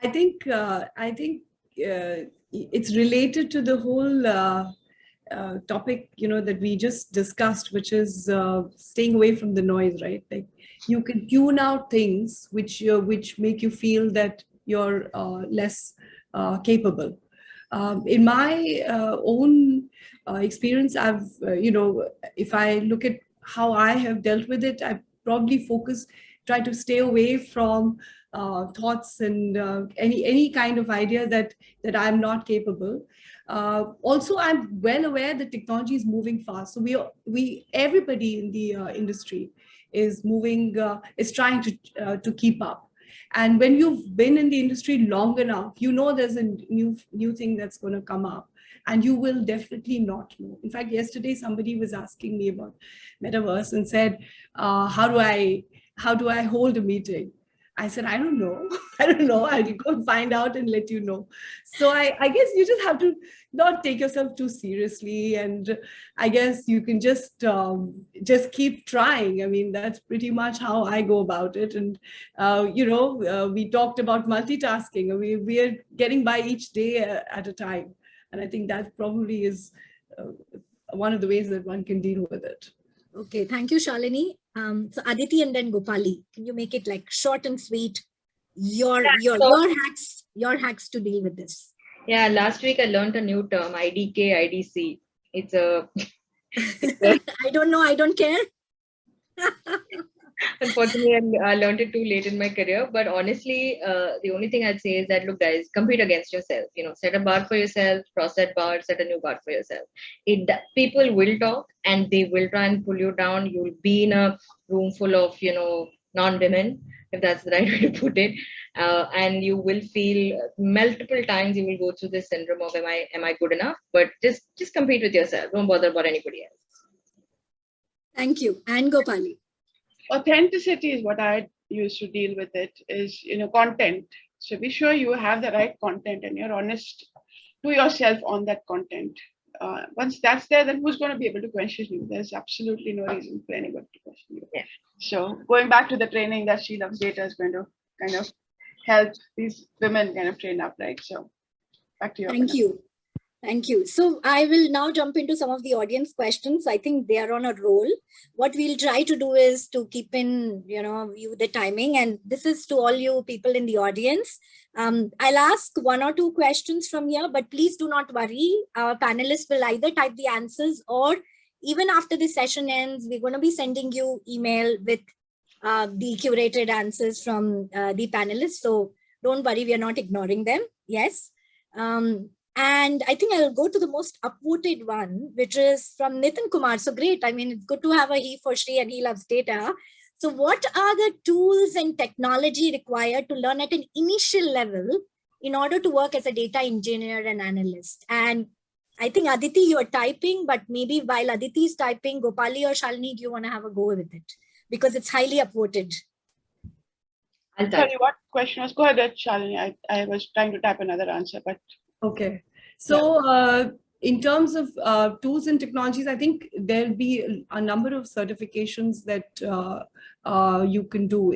I think it's related to the whole topic, that we just discussed, which is staying away from the noise, right? Like you can tune out things which make you feel that you're less capable. In my own experience, I've, if I look at how I have dealt with it, I probably try to stay away from thoughts and any kind of idea that I'm not capable. Also, I'm well aware that technology is moving fast. So everybody in the industry is is trying to keep up. And when you've been in the industry long enough, there's a new thing that's going to come up, and you will definitely not know. In fact, yesterday somebody was asking me about metaverse and said, how do I hold a meeting? I said, I don't know. I don't know. I'll go and find out and let you know. So I guess you just have to not take yourself too seriously. And I guess you can just keep trying. I mean, that's pretty much how I go about it. And, we talked about multitasking. I mean, we are getting by each day at a time. And I think that probably is one of the ways that one can deal with it. Okay, thank you, Shalini. So Aditee and then Gopali, can you make it like short and sweet? Your hacks to deal with this. Yeah, last week I learned a new term, IDK, IDC. It's a I don't know, I don't care. Unfortunately, I learned it too late in my career. But honestly, the only thing I'd say is that, look, guys, compete against yourself. Set a bar for yourself, cross that bar, set a new bar for yourself. People will talk and they will try and pull you down. You'll be in a room full of, non-women, if that's the right way to put it. And you will feel multiple times you will go through this syndrome of, am I good enough? But just compete with yourself. Don't bother about anybody else. Thank you. And Gopali. Authenticity is what I used to deal with it, is, content. So be sure you have the right content and you're honest to yourself on that content. Once that's there, then who's going to be able to question you? There's absolutely no reason for anybody to question you. Yeah. So going back to the training that She Loves Data is going to kind of help these women kind of train up, right? So back to you. Thank you. Thank you. So I will now jump into some of the audience questions. I think they are on a roll. What we'll try to do is to keep in, view the timing. And this is to all you people in the audience. I'll ask one or two questions from here, but please do not worry. Our panelists will either type the answers, or even after the session ends, we're going to be sending you email with the curated answers from the panelists. So don't worry, we are not ignoring them. Yes. And I think I'll go to the most upvoted one, which is from Nitin Kumar. So great. I mean, it's good to have a he for Shri and he loves data. So what are the tools and technology required to learn at an initial level in order to work as a data engineer and analyst? And I think Aditee, you are typing, but maybe while Aditee is typing, Gopali or Shalini, do you want to have a go with it? Because it's highly upvoted. Sorry, what question was? Go ahead, Shalini. I was trying to type another answer, but... Okay. So in terms of tools and technologies, I think there'll be a number of certifications that you can do.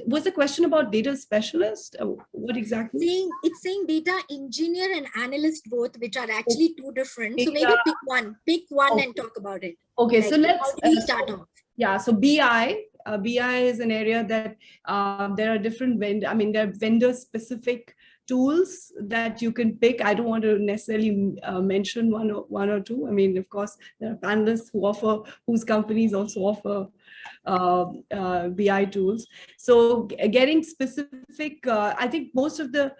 Was the question about data specialist? What exactly? It's saying data engineer and analyst both, which are actually two different. So maybe pick one okay. And talk about it. Okay, like, so let's start off. Yeah, so BI is an area that there are different there are vendor specific tools that you can pick. I don't want to necessarily mention one or two. I mean, of course, there are panelists whose companies also offer BI tools. So getting specific, I think most of the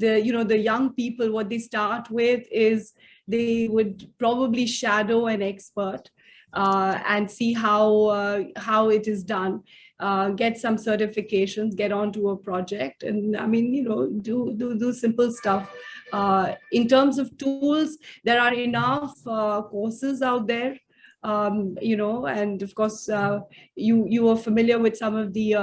young people, what they start with is they would probably shadow an expert and see how it is done. Get some certifications, get onto a project, and I mean, do simple stuff. In terms of tools, there are enough courses out there, and of course, you are familiar with some of the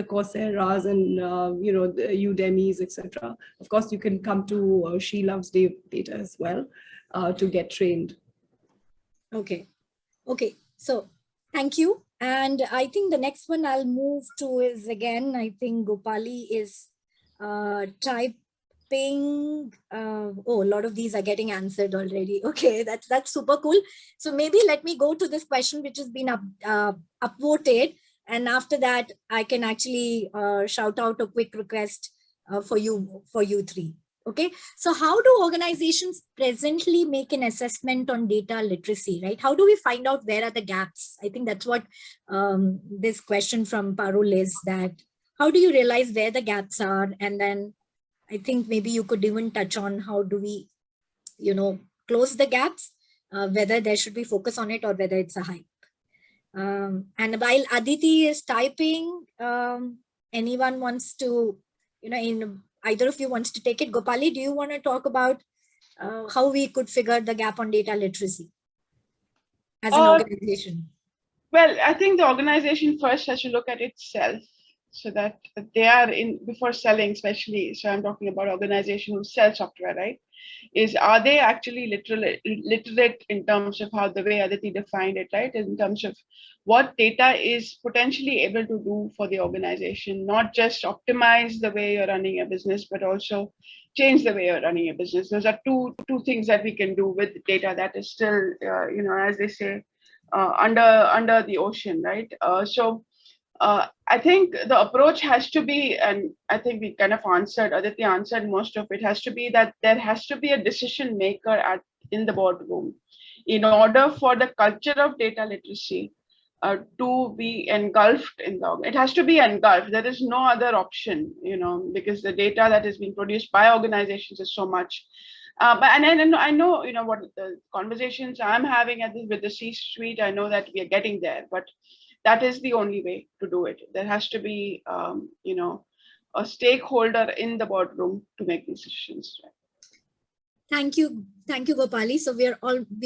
Coursera's and the Udemy's, etc. Of course, you can come to She Loves Data as well to get trained. Okay. So thank you. And I think the next one I'll move to is, again, I think Gopali is typing. Oh, a lot of these are getting answered already. Okay, that's super cool. So maybe let me go to this question which has been upvoted, and after that I can actually shout out a quick request for you three. Okay, so how do organizations presently make an assessment on data literacy, right? How do we find out where are the gaps? I think that's what this question from Parul is, that how do you realize where the gaps are? And then I think maybe you could even touch on how do we, close the gaps, whether there should be focus on it or whether it's a hype. And while Aditee is typing, anyone wants to, either of you wants to take it. Gopali, do you want to talk about how we could figure the gap on data literacy as an organization? Well, I think the organization first has to look at itself, so that they are before selling, especially. So I'm talking about organization who sell software, right? Are they actually literate in terms of how the way Aditee defined it, right? In terms of what data is potentially able to do for the organization, not just optimize the way you're running a business, but also change the way you're running a business. Those are two things that we can do with data that is still, as they say, under the ocean, right? I think the approach has to be, and I think we kind of Aditee answered most of it, has to be that there has to be a decision maker in the boardroom in order for the culture of data literacy to be engulfed in it has to be engulfed. There is no other option, because the data that is being produced by organizations is so much. But I know, what the conversations I'm having with the C-suite, I know that we are getting there, but that is the only way to do it. There has to be, a stakeholder in the boardroom to make decisions. Thank you, Gopali. So we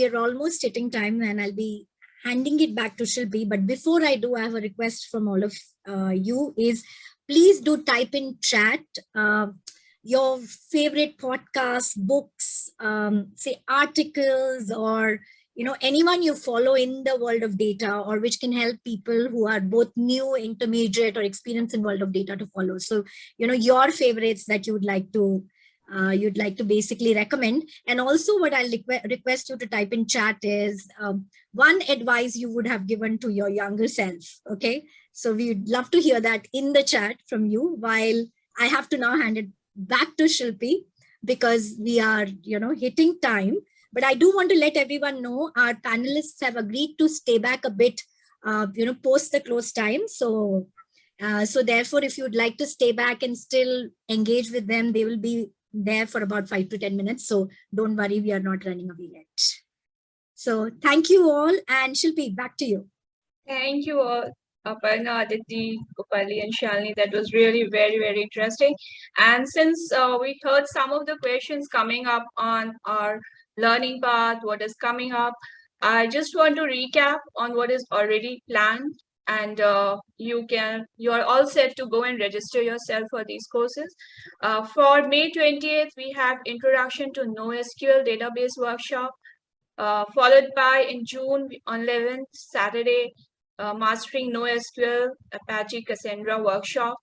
are almost hitting time, and I'll be handing it back to Shilpi. But before I do, I have a request from all of you: is please do type in chat your favorite podcasts, books, say articles, or anyone you follow in the world of data, or which can help people who are both new, intermediate, or experienced in world of data to follow. So, your favorites that you would like to basically recommend. And also what I'll request you to type in chat is one advice you would have given to your younger self. Okay. So we'd love to hear that in the chat from you, while I have to now hand it back to Shilpi, because we are, hitting time. But I do want to let everyone know our panelists have agreed to stay back a bit, post the close time. So therefore, if you'd like to stay back and still engage with them, they will be there for about 5 to 10 minutes. So don't worry, we are not running away yet. So thank you all, and Shilpi, back to you. Thank you all, Aparna, Aditee, Gopali, and Shalini. That was really very, very interesting. And since we heard some of the questions coming up on our learning path, what is coming up, I just want to recap on what is already planned. And you are all set to go and register yourself for these courses. For May 28th, we have Introduction to NoSQL Database Workshop, followed by in June on 11th, Saturday, Mastering NoSQL Apache Cassandra Workshop.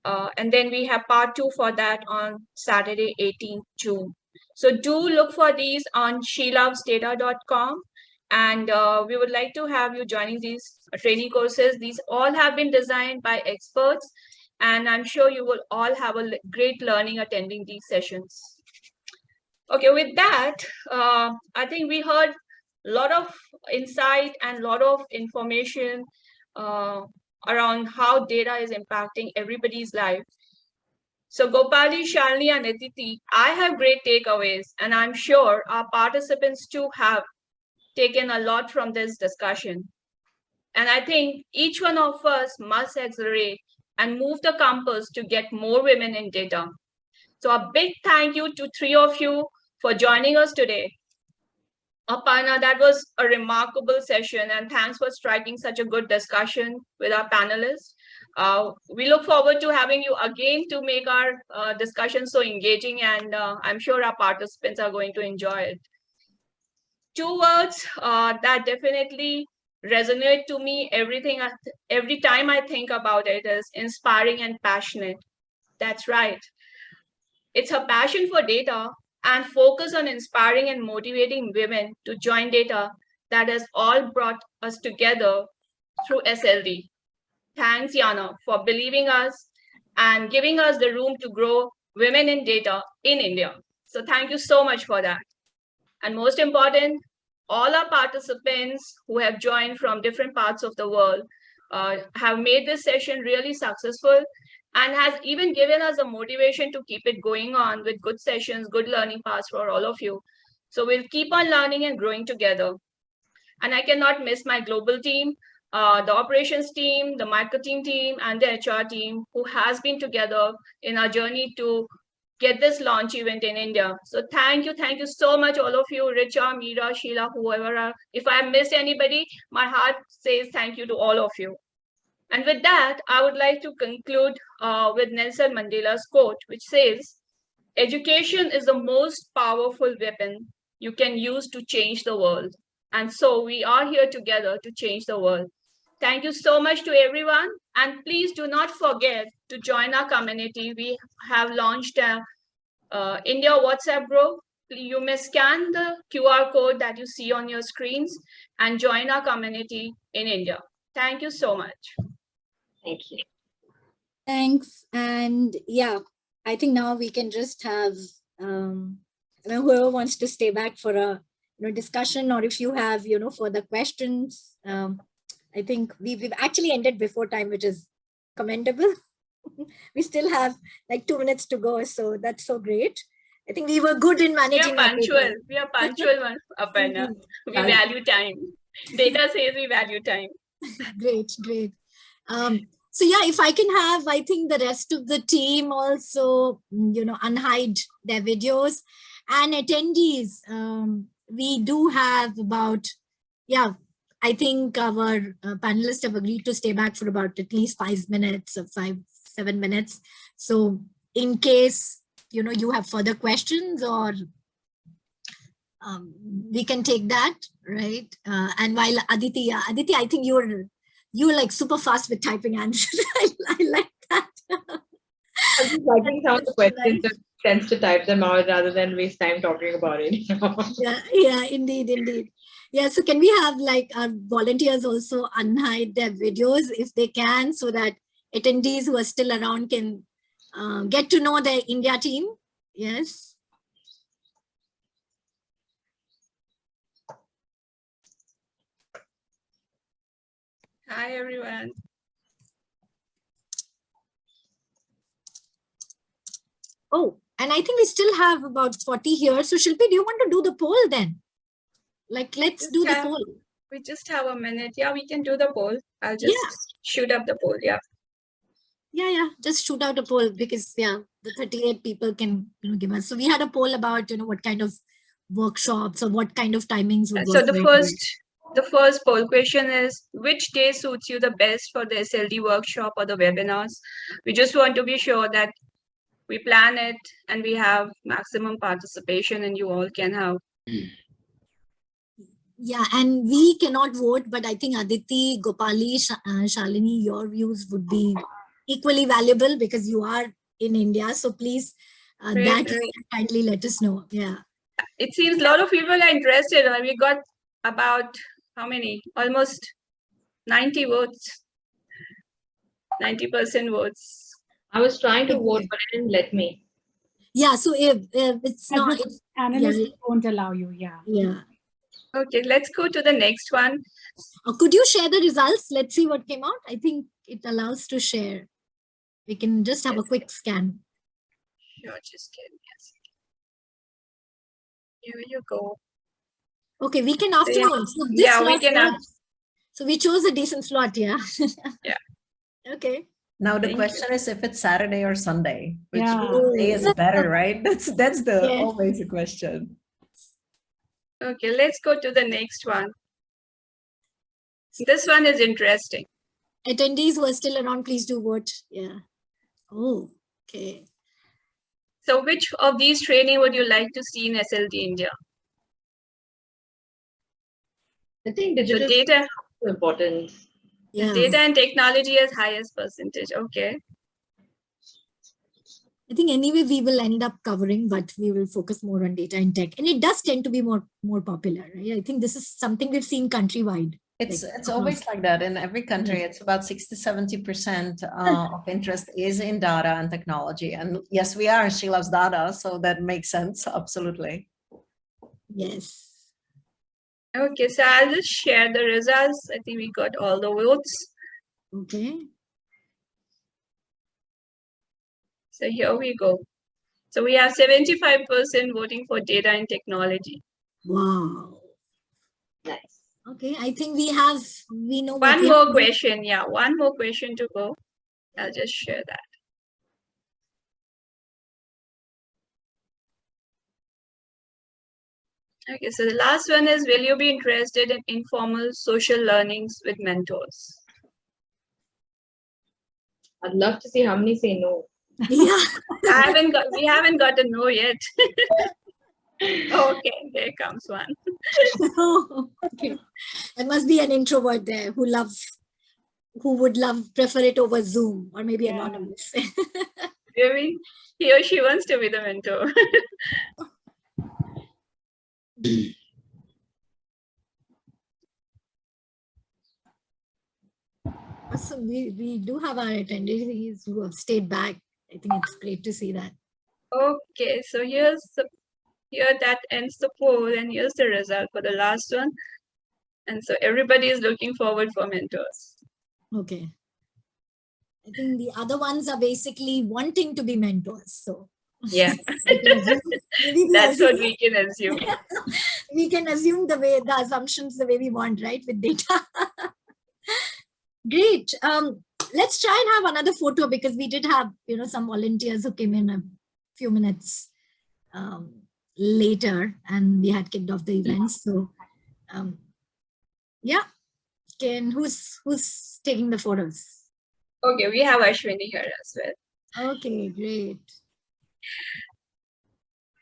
And then we have part 2 for that on Saturday, 18th June. So do look for these on shelovesdata.com. And we would like to have you joining these training courses. These all have been designed by experts, and I'm sure you will all have a great learning attending these sessions. Okay, with that, I think we heard a lot of insight and a lot of information around how data is impacting everybody's life. So Gopali, Shalini, and Aditee, I have great takeaways, and I'm sure our participants too have taken a lot from this discussion. And I think each one of us must accelerate and move the compass to get more women in data. So a big thank you to 3 of you for joining us today. Aparna, that was a remarkable session, and thanks for striking such a good discussion with our panelists. We look forward to having you again to make our discussion so engaging, and I'm sure our participants are going to enjoy it. 2 words that definitely resonate to me every time I think about it is inspiring and passionate. That's right. It's her passion for data and focus on inspiring and motivating women to join data that has all brought us together through SLD. Thanks, Yana, for believing us and giving us the room to grow women in data in India. So thank you so much for that. And most important, all our participants who have joined from different parts of the world have made this session really successful and has even given us a motivation to keep it going on with good sessions, good learning paths for all of you. So we'll keep on learning and growing together. And I cannot miss my global team, the operations team, the marketing team, and the HR team who has been together in our journey to get this launch event in India. So thank you so much, all of you, Richa, Meera, Sheila, whoever. If I missed anybody, my heart says thank you to all of you. And with that, I would like to conclude with Nelson Mandela's quote, which says, "Education is the most powerful weapon you can use to change the world." And so we are here together to change the world. Thank you so much to everyone. And please do not forget to join our community. We have launched a India WhatsApp group. You may scan the QR code that you see on your screens and join our community in India. Thank you so much. Thank you. Thanks. And yeah, I think now we can just have whoever wants to stay back for a discussion, or if you have further questions. I think we've actually ended before time, which is commendable. We still have like 2 minutes to go, so that's so great. I think we were good in managing. We are punctual. We are punctual, Aparna. We value time. Data says we value time. Great. So yeah, if I can have, I think the rest of the team also, unhide their videos, and attendees. We do have about, I think our panelists have agreed to stay back for about at least 5 minutes or 5-7 minutes. So in case, you have further questions, or we can take that, right? And while Aditee, I think you're like super fast with typing answers. I like that. I'm just writing down the questions and tends to type them out rather than waste time talking about it. Yeah, indeed. Yeah, so can we have like our volunteers also unhide their videos if they can, so that attendees who are still around can get to know the India team? Yes. Hi, everyone. Oh, and I think we still have about 40 here. So Shilpi, do you want to do the poll then? Like, let's do the poll. We just have a minute. Yeah, we can do the poll. I'll just shoot up the poll. Yeah. Yeah. Just shoot out a poll, because the 38 people can give us. So we had a poll about what kind of workshops or what kind of timings would work. So the first poll question is, which day suits you the best for the SLD workshop or the webinars? We just want to be sure that we plan it and we have maximum participation and you all can have. Yeah, and we cannot vote, but I think Aditee, Gopali, Shalini, your views would be equally valuable because you are in India. So please, kindly let us know. Yeah. It seems a lot of people are interested. We got about how many? Almost 90 votes. 90% votes. I was trying to vote, but it didn't let me. Yeah, so if it's not, analysts won't allow you. Yeah. Okay, let's go to the next one. Could you share the results? Let's see what came out. I think it allows to share. We can just have a quick scan. Sure, just give me a second. Here you go. Okay, we can afternoon. So we can. So we chose a decent slot, yeah. Yeah. Okay. Now the question is if it's Saturday or Sunday, which day is Yeah. better, right? That's always the question. Okay, let's go to the next one. This one is interesting. Attendees who are still around, please do vote. Yeah. Oh, okay. So which of these training would you like to see in SLD India? I think digital data is important. Yeah. Data and technology as highest percentage. Okay. I I think anyway, we will end up covering, but we will focus more on data and tech. And it does tend to be more popular, right? I think this is something we've seen countrywide. It's always like that in every country. It's about 60-70% of interest is in data and technology. And yes, we are. She loves data, so that makes sense. Absolutely. Yes. Okay, so I'll just share the results. I think we got all the votes. Okay. So here we go. So we have 75% voting for data and technology. Wow. Nice. Okay, I think we know one more question. Yeah, one more question to go. I'll just share that. Okay, so the last one is, will you be interested in informal social learnings with mentors? I'd love to see how many say no. Yeah. We haven't got a no yet. Okay, there comes one. Okay. There must be an introvert there who would prefer it over Zoom or maybe anonymous. Maybe he or she wants to be the mentor. So we do have our attendees who have stayed back. I think it's great to see that. Okay, so here that ends the poll, and here's the result for the last one. And so everybody is looking forward for mentors. Okay. I think the other ones are basically wanting to be mentors. So yeah, that's what we can assume. We can assume the assumptions the way we want, right? With data. Great. Let's try and have another photo, because we did have some volunteers who came in a few minutes later, and we had kicked off the event. So yeah, who's taking the photos? Okay, we have Ashwini here as well. Okay, great.